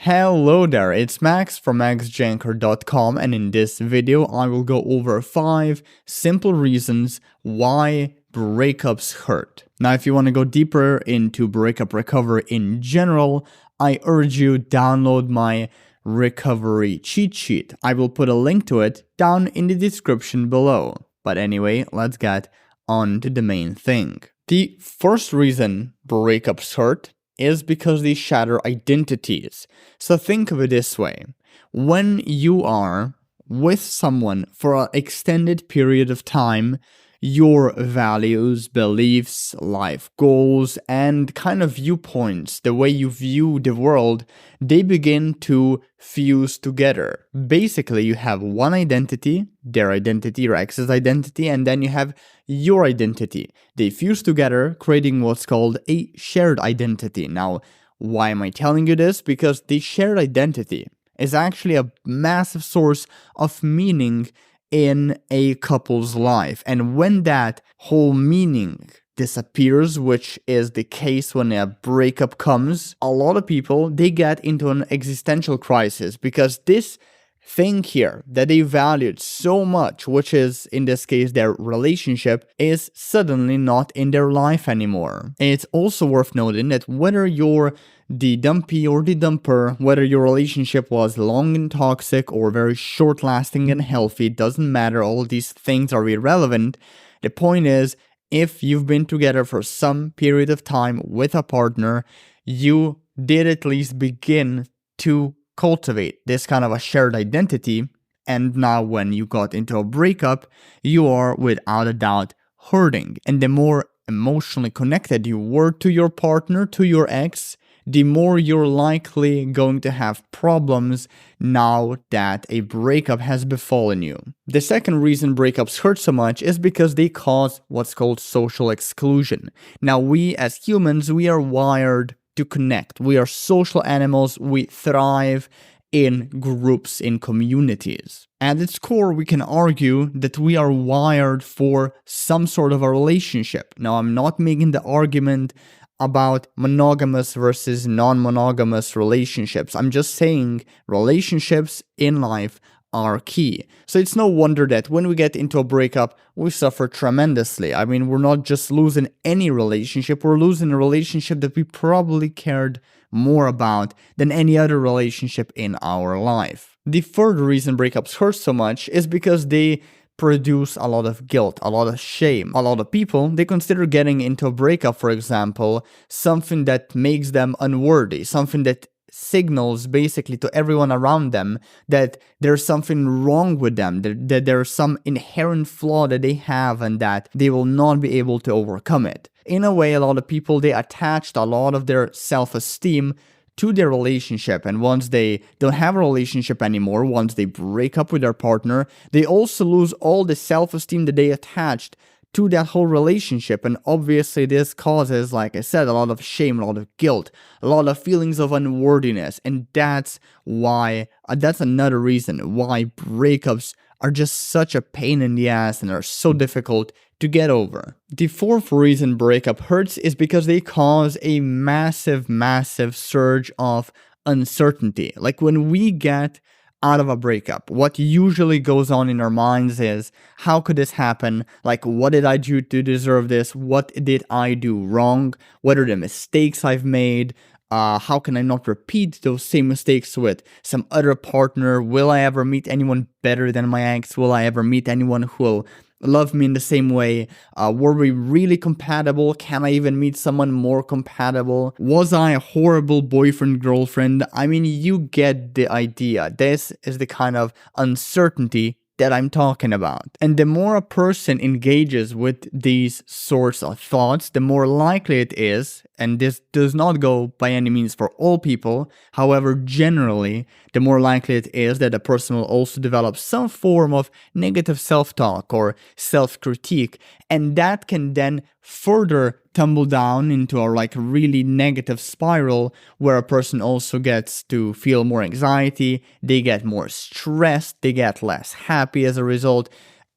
Hello there, it's Max from maxjancar.com, and in this video I will go over 5 simple reasons why breakups hurt. Now if you want to go deeper into breakup recovery in general, I urge you download my recovery cheat sheet. I will put a link to it down in the description below. But anyway, let's get on to the main thing. The first reason breakups hurt is because they shatter identities. So think of it this way. When you are with someone for an extended period of time, your values, beliefs, life goals, and kind of viewpoints, the way you view the world, they begin to fuse together. Basically, you have one identity, their identity, your ex's identity, and then you have your identity. They fuse together, creating what's called a shared identity. Now, why am I telling you this? Because the shared identity is actually a massive source of meaning in a couple's life. And when that whole meaning disappears, which is the case when a breakup comes, a lot of people, they get into an existential crisis because this thing here that they valued so much, which is in this case their relationship, is suddenly not in their life anymore. It's also worth noting that whether you're the dumpy or the dumper, whether your relationship was long and toxic or very short lasting and healthy, doesn't matter, all these things are irrelevant. The point is, if you've been together for some period of time with a partner, you did at least begin to cultivate this kind of a shared identity, and now when you got into a breakup, you are without a doubt hurting. And the more emotionally connected you were to your partner, to your ex, the more you're likely going to have problems now that a breakup has befallen you. The second reason breakups hurt so much is because they cause what's called social exclusion. Now we as humans, we are wired to connect. We are social animals. We thrive in groups, in communities. At its core, we can argue that we are wired for some sort of a relationship. Now, I'm not making the argument about monogamous versus non-monogamous relationships. I'm just saying relationships in life are key. So it's no wonder that when we get into a breakup, we suffer tremendously. I mean, we're not just losing any relationship, we're losing a relationship that we probably cared more about than any other relationship in our life. The third reason breakups hurt so much is because they produce a lot of guilt, a lot of shame. A lot of people, they consider getting into a breakup, for example, something that makes them unworthy, something that signals basically to everyone around them that there's something wrong with them, that there's some inherent flaw that they have and that they will not be able to overcome it. In a way, a lot of people, they attached a lot of their self-esteem to their relationship, and once they don't have a relationship anymore, once they break up with their partner, they also lose all the self-esteem that they attached to that whole relationship. And obviously this causes, like I said, a lot of shame, a lot of guilt, a lot of feelings of unworthiness. And that's why, that's another reason why breakups are just such a pain in the ass and are so difficult to get over. The fourth reason breakup hurts is because they cause a massive surge of uncertainty. Like when we get out of a breakup, what usually goes on in our minds is, how could this happen? Like, what did I do to deserve this? What did I do wrong? What are the mistakes I've made? How can I not repeat those same mistakes with some other partner? Will I ever meet anyone better than my ex? Will I ever meet anyone who will love me in the same way? Were we really compatible? Can I even meet someone more compatible? Was I a horrible boyfriend, girlfriend? I mean, you get the idea. This is the kind of uncertainty that I'm talking about. And the more a person engages with these sorts of thoughts, the more likely it is, and this does not go by any means for all people, however, generally, the more likely it is that a person will also develop some form of negative self-talk or self-critique, and that can then further tumble down into a really negative spiral where a person also gets to feel more anxiety, they get more stressed, they get less happy as a result.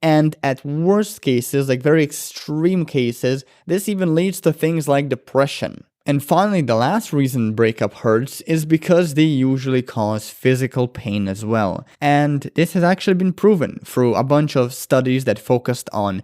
And at worst cases, like very extreme cases, this even leads to things like depression. And finally, the last reason breakup hurts is because they usually cause physical pain as well. And this has actually been proven through a bunch of studies that focused on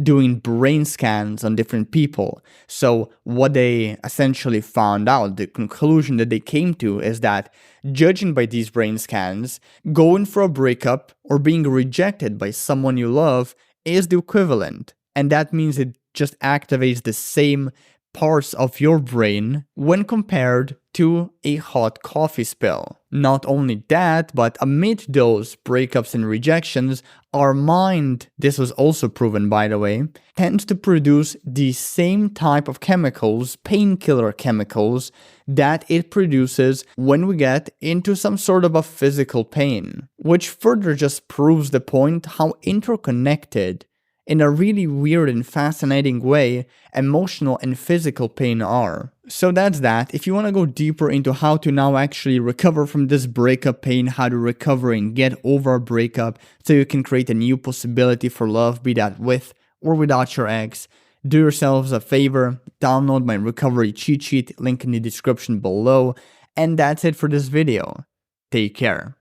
doing brain scans on different people. So what they essentially found out, the conclusion that they came to, is that judging by these brain scans, going for a breakup or being rejected by someone you love is the equivalent. And that means it just activates the same parts of your brain when compared to a hot coffee spill. Not only that, but amid those breakups and rejections, our mind, this was also proven by the way, tends to produce the same type of chemicals, painkiller chemicals, that it produces when we get into some sort of a physical pain, which further just proves the point how interconnected, in a really weird and fascinating way, emotional and physical pain are. So that's that. If you want to go deeper into how to now actually recover from this breakup pain, how to recover and get over a breakup so you can create a new possibility for love, be that with or without your ex, do yourselves a favor, download my recovery cheat sheet, link in the description below. And that's it for this video. Take care.